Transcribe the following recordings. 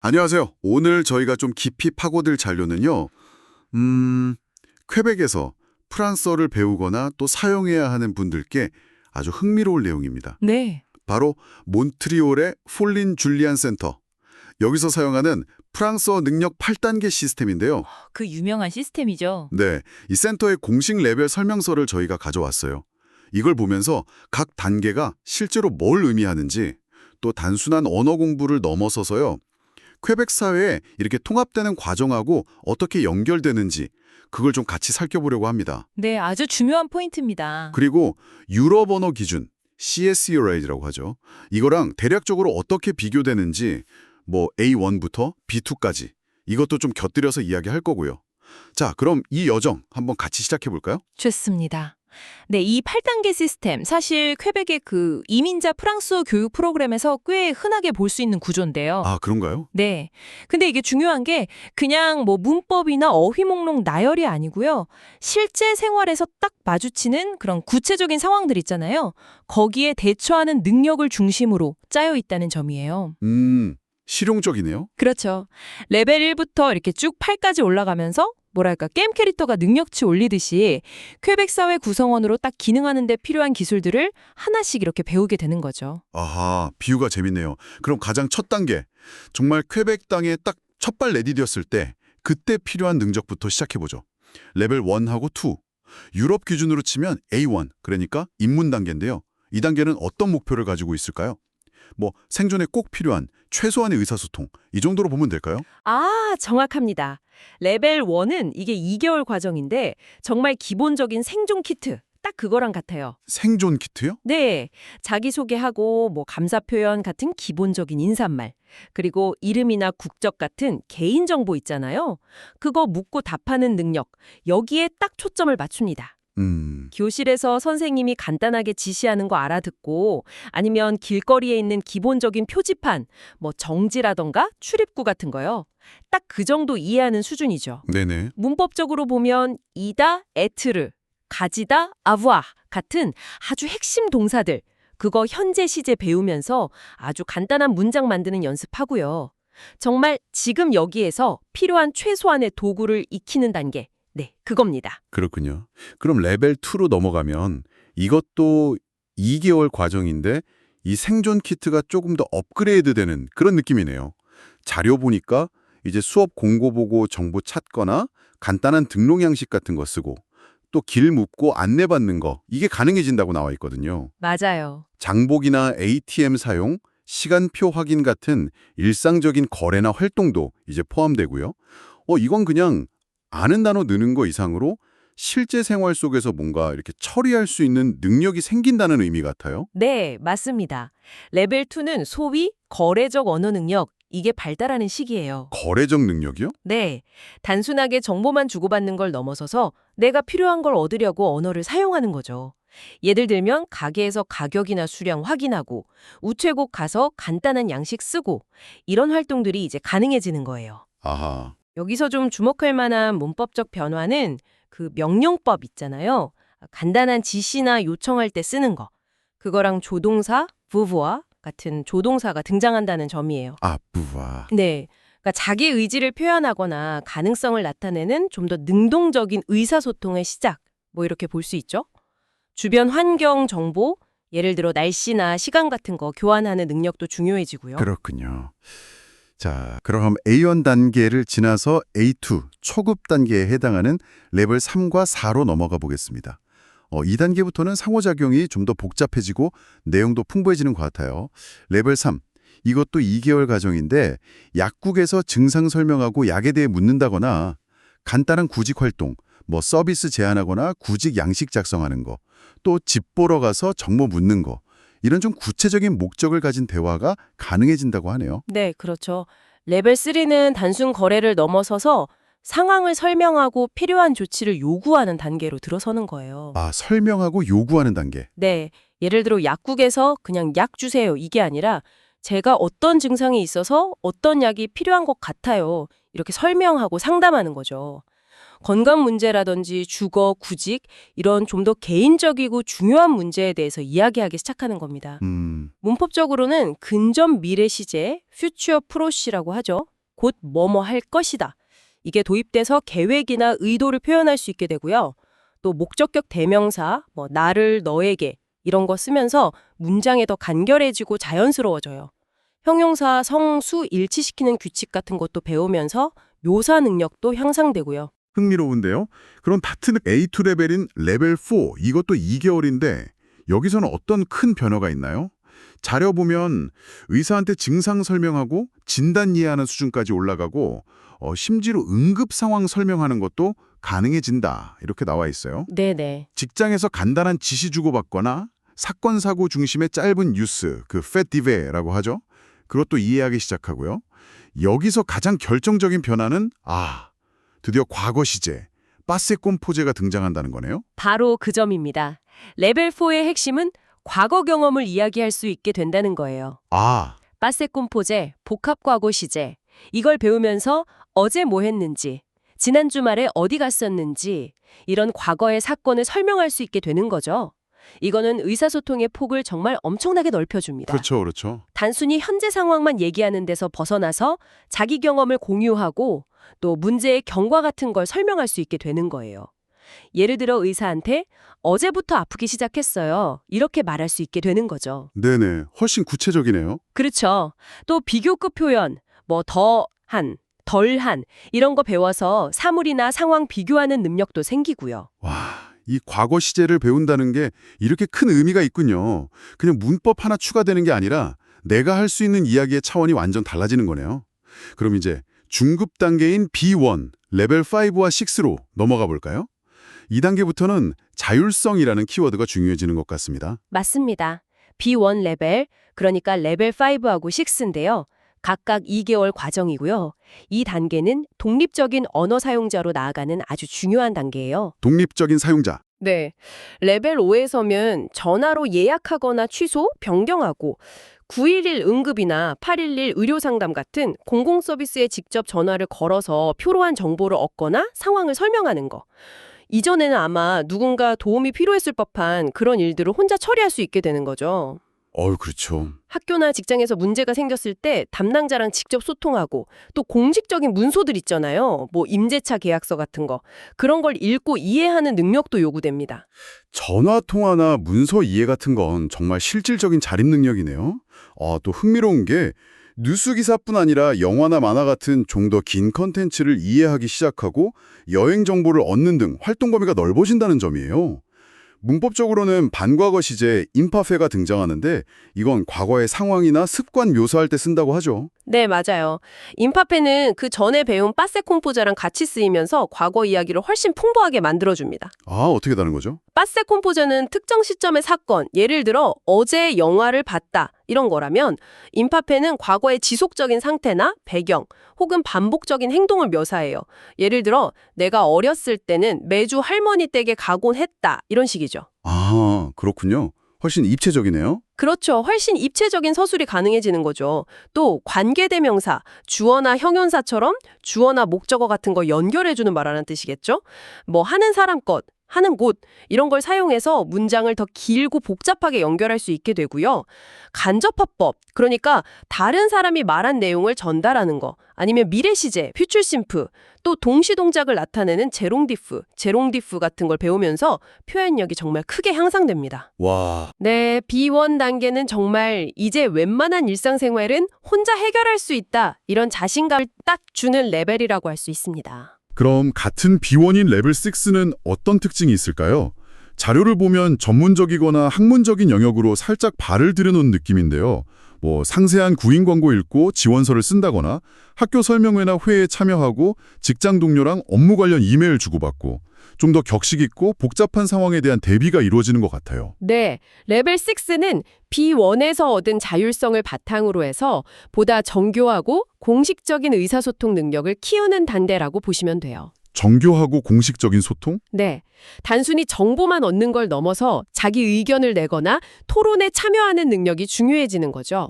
안녕하세요. 오늘 저희가 좀 깊이 파고들 잔료는요. 퀘벡에서 프랑스어를 배우거나 또 사용해야 하는 분들께 아주 흥미로울 내용입니다. 네. 바로 몬트리올의 폴린 줄리안 센터. 여기서 사용하는 프랑스어 능력 8단계 시스템인데요. 그 유명한 시스템이죠. 네, 이 센터의 공식 레벨 설명서를 저희가 가져왔어요. 이걸 보면서 각 단계가 실제로 뭘 의미하는지, 또 단순한 언어 공부를 넘어서서요. 퀘벡 사회에 이렇게 통합되는 과정하고 어떻게 연결되는지 그걸 좀 같이 살펴보려고 합니다. 네, 아주 중요한 포인트입니다. 그리고 유럽 언어 기준, CSERA라고 하죠. 이거랑 대략적으로 어떻게 비교되는지 뭐 A1부터 B2까지 이것도 좀 곁들여서 이야기할 거고요. 자, 그럼 이 여정 한번 같이 시작해 볼까요? 좋습니다. 네, 이 8단계 시스템, 사실 퀘벡의 그 이민자 프랑스어 교육 프로그램에서 꽤 흔하게 볼 수 있는 구조인데요. 아, 그런가요? 네. 근데 이게 중요한 게 그냥 뭐 문법이나 어휘 목록 나열이 아니고요. 실제 생활에서 딱 마주치는 그런 구체적인 상황들 있잖아요. 거기에 대처하는 능력을 중심으로 짜여 있다는 점이에요. 실용적이네요. 그렇죠. 레벨 1부터 이렇게 쭉 8까지 올라가면서 뭐랄까 게임 캐릭터가 능력치 올리듯이 퀘벡 사회 구성원으로 딱 기능하는 데 필요한 기술들을 하나씩 이렇게 배우게 되는 거죠. 아하, 비유가 재밌네요. 그럼 가장 첫 단계, 정말 퀘벡 땅에 딱 첫 발 내디뎠을 때 그때 필요한 능력부터 시작해보죠. 레벨 1하고 2, 유럽 기준으로 치면 A1, 그러니까 입문 단계인데요. 이 단계는 어떤 목표를 가지고 있을까요? 뭐 생존에 꼭 필요한 최소한의 의사소통, 이 정도로 보면 될까요? 아, 정확합니다. 레벨 1은 이게 2개월 과정인데 정말 기본적인 생존 키트. 딱 그거랑 같아요. 생존 키트요? 네, 자기소개하고 뭐 감사 표현 같은 기본적인 인사말, 그리고 이름이나 국적 같은 개인정보 있잖아요. 그거 묻고 답하는 능력, 여기에 딱 초점을 맞춥니다. 교실에서 선생님이 간단하게 지시하는 거 알아듣고 아니면 길거리에 있는 기본적인 표지판, 뭐 정지라던가 출입구 같은 거요. 딱 그 정도 이해하는 수준이죠. 네네. 문법적으로 보면 이다, 에트르, 가지다, 아부아 같은 아주 핵심 동사들, 그거 현재 시제 배우면서 아주 간단한 문장 만드는 연습하고요. 정말 지금 여기에서 필요한 최소한의 도구를 익히는 단계, 네, 그겁니다. 그렇군요. 그럼 레벨 2로 넘어가면 이것도 2개월 과정인데 이 생존 키트가 조금 더 업그레이드되는 그런 느낌이네요. 자료 보니까 이제 수업 공고 보고 정보 찾거나 간단한 등록 양식 같은 거 쓰고 또 길 묻고 안내받는 거 이게 가능해진다고 나와 있거든요. 맞아요. 장복이나 ATM 사용, 시간표 확인 같은 일상적인 거래나 활동도 이제 포함되고요. 이건 그냥 아는 단어 느는 거 이상으로 실제 생활 속에서 뭔가 이렇게 처리할 수 있는 능력이 생긴다는 의미 같아요. 네, 맞습니다. 레벨 2는 소위 거래적 언어 능력, 이게 발달하는 시기예요. 거래적 능력이요? 네, 단순하게 정보만 주고받는 걸 넘어서서 내가 필요한 걸 얻으려고 언어를 사용하는 거죠. 예를 들면 가게에서 가격이나 수량 확인하고 우체국 가서 간단한 양식 쓰고 이런 활동들이 이제 가능해지는 거예요. 아하, 여기서 좀 주목할 만한 문법적 변화는 그 명령법 있잖아요. 간단한 지시나 요청할 때 쓰는 거. 그거랑 조동사, 부부와 같은 조동사가 등장한다는 점이에요. 아부와. 네. 그러니까 자기 의지를 표현하거나 가능성을 나타내는 좀 더 능동적인 의사소통의 시작. 뭐 이렇게 볼 수 있죠. 주변 환경 정보, 예를 들어 날씨나 시간 같은 거 교환하는 능력도 중요해지고요. 그렇군요. 자, 그럼 A1 단계를 지나서 A2 초급 단계에 해당하는 레벨 3과 4로 넘어가 보겠습니다. 2단계부터는 상호작용이 좀 더 복잡해지고 내용도 풍부해지는 것 같아요. 레벨 3, 이것도 2개월 과정인데 약국에서 증상 설명하고 약에 대해 묻는다거나 간단한 구직 활동, 뭐 서비스 제안하거나 구직 양식 작성하는 거, 또 집 보러 가서 정보 묻는 거, 이런 좀 구체적인 목적을 가진 대화가 가능해진다고 하네요. 네, 그렇죠. 레벨 3는 단순 거래를 넘어서서 상황을 설명하고 필요한 조치를 요구하는 단계로 들어서는 거예요. 아, 설명하고 요구하는 단계. 네, 예를 들어 약국에서 그냥 약 주세요. 이게 아니라 제가 어떤 증상이 있어서 어떤 약이 필요한 것 같아요. 이렇게 설명하고 상담하는 거죠. 건강 문제라든지 주거, 구직 이런 좀 더 개인적이고 중요한 문제에 대해서 이야기하기 시작하는 겁니다. 문법적으로는 근접 미래 시제, future proce라고 하죠. 곧 뭐뭐 할 것이다. 이게 도입돼서 계획이나 의도를 표현할 수 있게 되고요. 또 목적격 대명사, 나를, 너에게 이런 거 쓰면서 문장이 더 간결해지고 자연스러워져요. 형용사, 성수 일치시키는 규칙 같은 것도 배우면서 묘사 능력도 향상되고요. 흥미로운데요. 그럼 같은 A2 레벨인 레벨 4, 이것도 2개월인데 여기서는 어떤 큰 변화가 있나요? 자료 보면 의사한테 증상 설명하고 진단 이해하는 수준까지 올라가고 심지어 응급 상황 설명하는 것도 가능해진다. 이렇게 나와 있어요. 네네. 직장에서 간단한 지시 주고받거나 사건 사고 중심의 짧은 뉴스, 그 페티베라고 하죠. 그것도 이해하기 시작하고요. 여기서 가장 결정적인 변화는 드디어 과거 시제, 빠세꼼포제가 등장한다는 거네요. 바로 그 점입니다. 레벨 4의 핵심은 과거 경험을 이야기할 수 있게 된다는 거예요. 빠세꼼포제, 복합과거 시제. 이걸 배우면서 어제 뭐 했는지, 지난 주말에 어디 갔었는지 이런 과거의 사건을 설명할 수 있게 되는 거죠. 이거는 의사소통의 폭을 정말 엄청나게 넓혀줍니다. 그렇죠. 단순히 현재 상황만 얘기하는 데서 벗어나서 자기 경험을 공유하고 또 문제의 경과 같은 걸 설명할 수 있게 되는 거예요. 예를 들어 의사한테 어제부터 아프기 시작했어요. 이렇게 말할 수 있게 되는 거죠. 네네, 훨씬 구체적이네요. 그렇죠. 또 비교급 표현, 더한, 덜한 이런 거 배워서 사물이나 상황 비교하는 능력도 생기고요. 이 과거 시제를 배운다는 게 이렇게 큰 의미가 있군요. 그냥 문법 하나 추가되는 게 아니라 내가 할 수 있는 이야기의 차원이 완전 달라지는 거네요. 그럼 이제 중급 단계인 B1, 레벨 5와 6로 넘어가 볼까요? 이 단계부터는 자율성이라는 키워드가 중요해지는 것 같습니다. 맞습니다. B1 레벨, 그러니까 레벨 5하고 6인데요. 각각 2개월 과정이고요. 이 단계는 독립적인 언어 사용자로 나아가는 아주 중요한 단계예요. 독립적인 사용자. 네. 레벨 5에 서면 전화로 예약하거나 취소, 변경하고 911 응급이나 811 의료상담 같은 공공서비스에 직접 전화를 걸어서 필요한 정보를 얻거나 상황을 설명하는 거. 이전에는 아마 누군가 도움이 필요했을 법한 그런 일들을 혼자 처리할 수 있게 되는 거죠. 그렇죠. 학교나 직장에서 문제가 생겼을 때 담당자랑 직접 소통하고 또 공식적인 문서들 있잖아요. 임대차 계약서 같은 거. 그런 걸 읽고 이해하는 능력도 요구됩니다. 전화 통화나 문서 이해 같은 건 정말 실질적인 자립 능력이네요. 또 흥미로운 게 뉴스 기사뿐 아니라 영화나 만화 같은 좀 더 긴 컨텐츠를 이해하기 시작하고 여행 정보를 얻는 등 활동 범위가 넓어진다는 점이에요. 문법적으로는 반과거 시제 임파페가 등장하는데 이건 과거의 상황이나 습관 묘사할 때 쓴다고 하죠. 네, 맞아요. 임파페는 그 전에 배운 빠세콤포자랑 같이 쓰이면서 과거 이야기를 훨씬 풍부하게 만들어줍니다. 어떻게 다른 거죠? 빠세콤포자는 특정 시점의 사건, 예를 들어 어제 영화를 봤다 이런 거라면 임파페는 과거의 지속적인 상태나 배경 혹은 반복적인 행동을 묘사해요. 예를 들어 내가 어렸을 때는 매주 할머니 댁에 가곤 했다 이런 식이죠. 그렇군요. 훨씬 입체적이네요. 그렇죠. 훨씬 입체적인 서술이 가능해지는 거죠. 또 관계대명사, 주어나 형용사처럼 주어나 목적어 같은 거 연결해주는 말하는 뜻이겠죠? 하는 사람 것, 하는 곳 이런 걸 사용해서 문장을 더 길고 복잡하게 연결할 수 있게 되고요. 간접화법, 그러니까 다른 사람이 말한 내용을 전달하는 거 아니면 미래 시제, 퓨처 심프 또 동시 동작을 나타내는 제롱디프 같은 걸 배우면서 표현력이 정말 크게 향상됩니다. 와, 네, B1 단계는 정말 이제 웬만한 일상생활은 혼자 해결할 수 있다 이런 자신감을 딱 주는 레벨이라고 할 수 있습니다. 그럼 같은 B1인 레벨 6는 어떤 특징이 있을까요? 자료를 보면 전문적이거나 학문적인 영역으로 살짝 발을 들여놓은 느낌인데요. 상세한 구인 광고 읽고 지원서를 쓴다거나 학교 설명회나 회의에 참여하고 직장 동료랑 업무 관련 이메일 주고받고 좀 더 격식 있고 복잡한 상황에 대한 대비가 이루어지는 것 같아요. 네, 레벨 6는 B1에서 얻은 자율성을 바탕으로 해서 보다 정교하고 공식적인 의사소통 능력을 키우는 단계라고 보시면 돼요. 정교하고 공식적인 소통? 네, 단순히 정보만 얻는 걸 넘어서 자기 의견을 내거나 토론에 참여하는 능력이 중요해지는 거죠.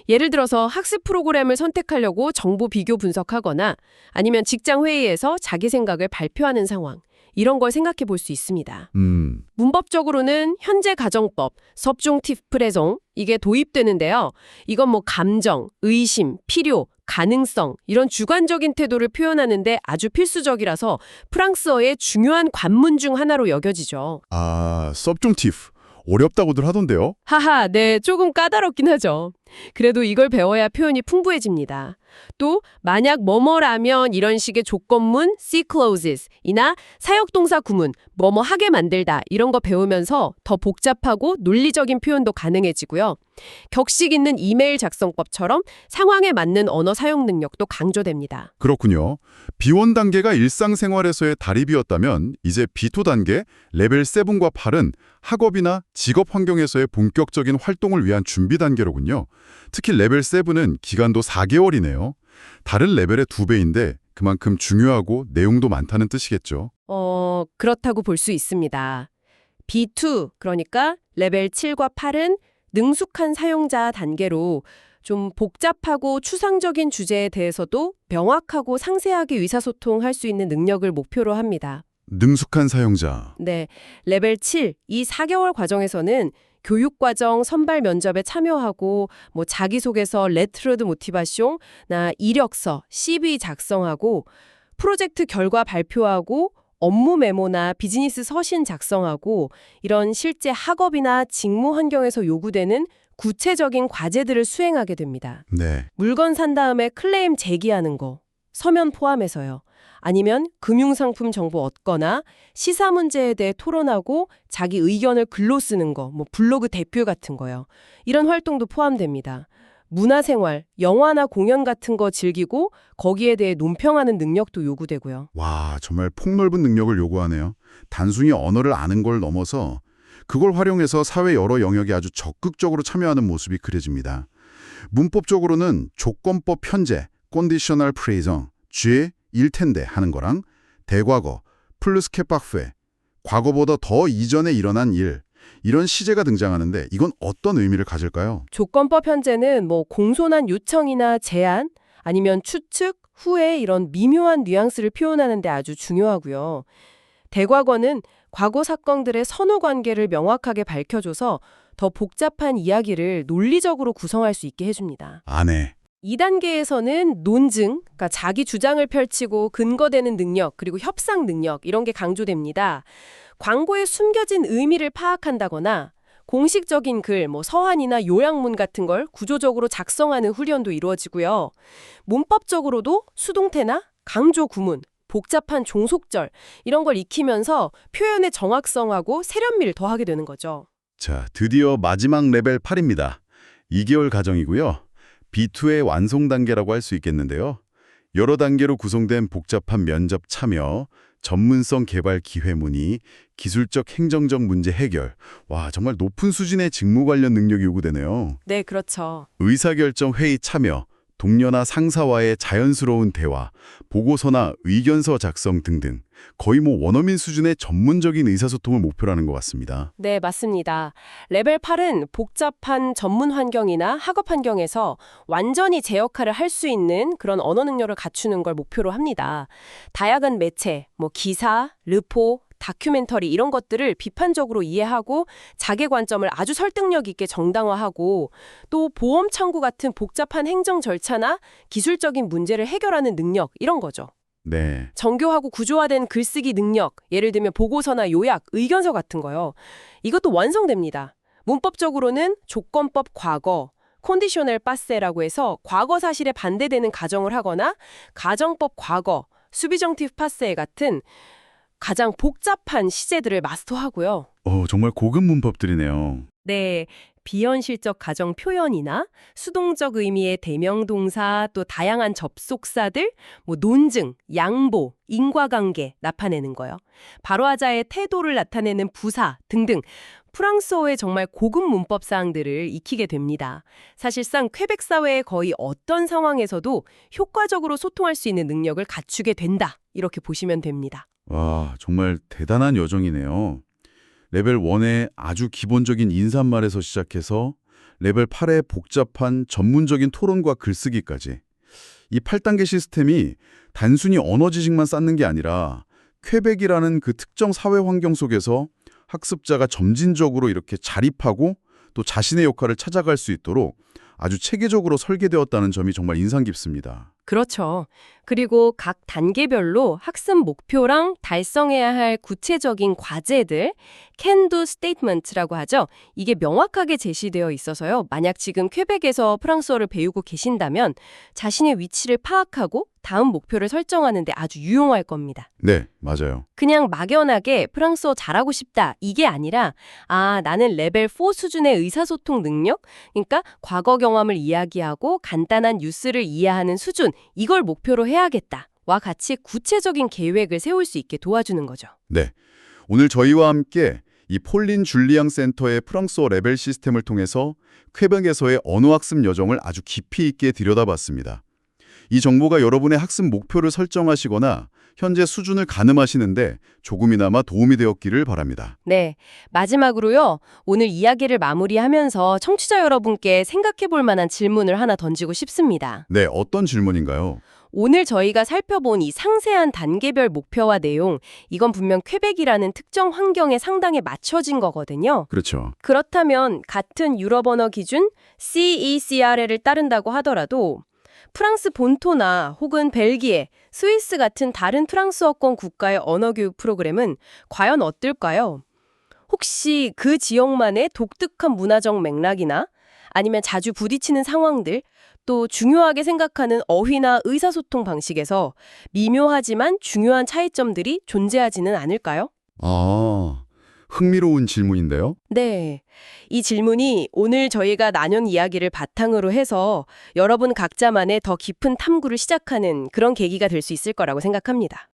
예를 들어서 학습 프로그램을 선택하려고 정보 비교 분석하거나 아니면 직장 회의에서 자기 생각을 발표하는 상황. 이런 걸 생각해 볼 수 있습니다. 문법적으로는 현재 가정법, subjunctive présent 이게 도입되는데요. 이건 뭐 감정, 의심, 필요, 가능성 이런 주관적인 태도를 표현하는데 아주 필수적이라서 프랑스어의 중요한 관문 중 하나로 여겨지죠. 아, subjunctive. 어렵다고들 하던데요. 하하, 네, 조금 까다롭긴 하죠. 그래도 이걸 배워야 표현이 풍부해집니다. 또 만약 뭐뭐라면 이런 식의 조건문 C clauses 이나 사역동사 구문 뭐뭐 하게 만들다 이런 거 배우면서 더 복잡하고 논리적인 표현도 가능해지고요. 격식 있는 이메일 작성법처럼 상황에 맞는 언어 사용 능력도 강조됩니다. 그렇군요. B1 단계가 일상생활에서의 다리비였다면 이제 B2 단계, 레벨 7과 8은 학업이나 직업 환경에서의 본격적인 활동을 위한 준비 단계로군요. 특히 레벨 7은 기간도 4개월이네요. 다른 레벨의 2배인데 그만큼 중요하고 내용도 많다는 뜻이겠죠. 그렇다고 볼 수 있습니다. B2, 그러니까 레벨 7과 8은 능숙한 사용자 단계로 좀 복잡하고 추상적인 주제에 대해서도 명확하고 상세하게 의사소통할 수 있는 능력을 목표로 합니다. 능숙한 사용자. 네, 레벨 7, 이 4개월 과정에서는 교육과정 선발 면접에 참여하고 뭐 자기소개서 레트르드 모티바숑, 나 이력서, CV 작성하고 프로젝트 결과 발표하고 업무 메모나 비즈니스 서신 작성하고 이런 실제 학업이나 직무 환경에서 요구되는 구체적인 과제들을 수행하게 됩니다. 네. 물건 산 다음에 클레임 제기하는 거, 서면 포함해서요. 아니면 금융상품 정보 얻거나 시사 문제에 대해 토론하고 자기 의견을 글로 쓰는 거, 뭐 블로그 대표 같은 거요. 이런 활동도 포함됩니다. 문화생활, 영화나 공연 같은 거 즐기고 거기에 대해 논평하는 능력도 요구되고요. 와, 정말 폭넓은 능력을 요구하네요. 단순히 언어를 아는 걸 넘어서 그걸 활용해서 사회 여러 영역에 아주 적극적으로 참여하는 모습이 그려집니다. 문법적으로는 조건법 현재, conditional présent, 쥐의 일 텐데 하는 거랑 대과거, 플루스 케파페, 과거보다 더 이전에 일어난 일, 이런 시제가 등장하는데 이건 어떤 의미를 가질까요? 조건법 현재는 뭐 공손한 요청이나 제안, 아니면 추측, 후회 이런 미묘한 뉘앙스를 표현하는 데 아주 중요하고요. 대과거는 과거 사건들의 선후 관계를 명확하게 밝혀줘서 더 복잡한 이야기를 논리적으로 구성할 수 있게 해줍니다. 네. 2단계에서는 논증, 그러니까 자기 주장을 펼치고 근거되는 능력, 그리고 협상 능력 이런 게 강조됩니다. 광고에 숨겨진 의미를 파악한다거나 공식적인 글, 뭐 서한이나 요약문 같은 걸 구조적으로 작성하는 훈련도 이루어지고요. 문법적으로도 수동태나 강조 구문, 복잡한 종속절 이런 걸 익히면서 표현의 정확성하고 세련미를 더하게 되는 거죠. 자, 드디어 마지막 레벨 8입니다. 2개월 과정이고요. B2의 완성 단계라고 할 수 있겠는데요. 여러 단계로 구성된 복잡한 면접 참여, 전문성 개발 기회 문의, 기술적 행정적 문제 해결. 와, 정말 높은 수준의 직무 관련 능력이 요구되네요. 네, 그렇죠. 의사결정 회의 참여, 동료나 상사와의 자연스러운 대화, 보고서나 의견서 작성 등등 거의 뭐 원어민 수준의 전문적인 의사소통을 목표로 하는 것 같습니다. 네, 맞습니다. 레벨 8은 복잡한 전문 환경이나 학업 환경에서 완전히 제 역할을 할 수 있는 그런 언어 능력을 갖추는 걸 목표로 합니다. 다양한 매체, 뭐 기사, 르포, 다큐멘터리 이런 것들을 비판적으로 이해하고 자기 관점을 아주 설득력 있게 정당화하고 또 보험 청구 같은 복잡한 행정 절차나 기술적인 문제를 해결하는 능력 이런 거죠. 네. 정교하고 구조화된 글쓰기 능력, 예를 들면 보고서나 요약, 의견서 같은 거요. 이것도 완성됩니다. 문법적으로는 조건법 과거, 컨디셔널 빠세라고 해서 과거 사실에 반대되는 가정을 하거나 가정법 과거, 수비정티브 파세 같은 가장 복잡한 시제들을 마스터하고요. 정말 고급 문법들이네요. 네, 비현실적 가정 표현이나 수동적 의미의 대명동사, 또 다양한 접속사들, 뭐 논증, 양보, 인과관계 나타내는 거요. 바로하자의 태도를 나타내는 부사 등등 프랑스어의 정말 고급 문법 사항들을 익히게 됩니다. 사실상 퀘벡 사회의 거의 어떤 상황에서도 효과적으로 소통할 수 있는 능력을 갖추게 된다. 이렇게 보시면 됩니다. 와, 정말 대단한 여정이네요. 레벨 1의 아주 기본적인 인사말에서 시작해서 레벨 8의 복잡한 전문적인 토론과 글쓰기까지. 이 8단계 시스템이 단순히 언어 지식만 쌓는 게 아니라 퀘벡이라는 그 특정 사회 환경 속에서 학습자가 점진적으로 이렇게 자립하고 또 자신의 역할을 찾아갈 수 있도록 아주 체계적으로 설계되었다는 점이 정말 인상 깊습니다. 그렇죠. 그리고 각 단계별로 학습 목표랑 달성해야 할 구체적인 과제들, can-do statement라고 하죠. 이게 명확하게 제시되어 있어서요. 만약 지금 퀘벡에서 프랑스어를 배우고 계신다면 자신의 위치를 파악하고 다음 목표를 설정하는 데 아주 유용할 겁니다. 네, 맞아요. 그냥 막연하게 프랑스어 잘하고 싶다 이게 아니라 나는 레벨 4 수준의 의사소통 능력, 그러니까 과거 경험을 이야기하고 간단한 뉴스를 이해하는 수준, 이걸 목표로 해야겠다와 같이 구체적인 계획을 세울 수 있게 도와주는 거죠. 네, 오늘 저희와 함께 이 폴린 줄리앙 센터의 프랑스어 레벨 시스템을 통해서 퀘벡에서의 언어학습 여정을 아주 깊이 있게 들여다봤습니다. 이 정보가 여러분의 학습 목표를 설정하시거나 현재 수준을 가늠하시는데 조금이나마 도움이 되었기를 바랍니다. 네, 마지막으로요. 오늘 이야기를 마무리하면서 청취자 여러분께 생각해 볼 만한 질문을 하나 던지고 싶습니다. 네, 어떤 질문인가요? 오늘 저희가 살펴본 이 상세한 단계별 목표와 내용, 이건 분명 퀘벡이라는 특정 환경에 상당히 맞춰진 거거든요. 그렇죠. 그렇다면 같은 유럽 언어 기준 CECRL을 따른다고 하더라도 프랑스 본토나 혹은 벨기에, 스위스 같은 다른 프랑스어권 국가의 언어교육 프로그램은 과연 어떨까요? 혹시 그 지역만의 독특한 문화적 맥락이나 아니면 자주 부딪히는 상황들, 또 중요하게 생각하는 어휘나 의사소통 방식에서 미묘하지만 중요한 차이점들이 존재하지는 않을까요? 흥미로운 질문인데요. 네. 이 질문이 오늘 저희가 나눈 이야기를 바탕으로 해서 여러분 각자만의 더 깊은 탐구를 시작하는 그런 계기가 될 수 있을 거라고 생각합니다.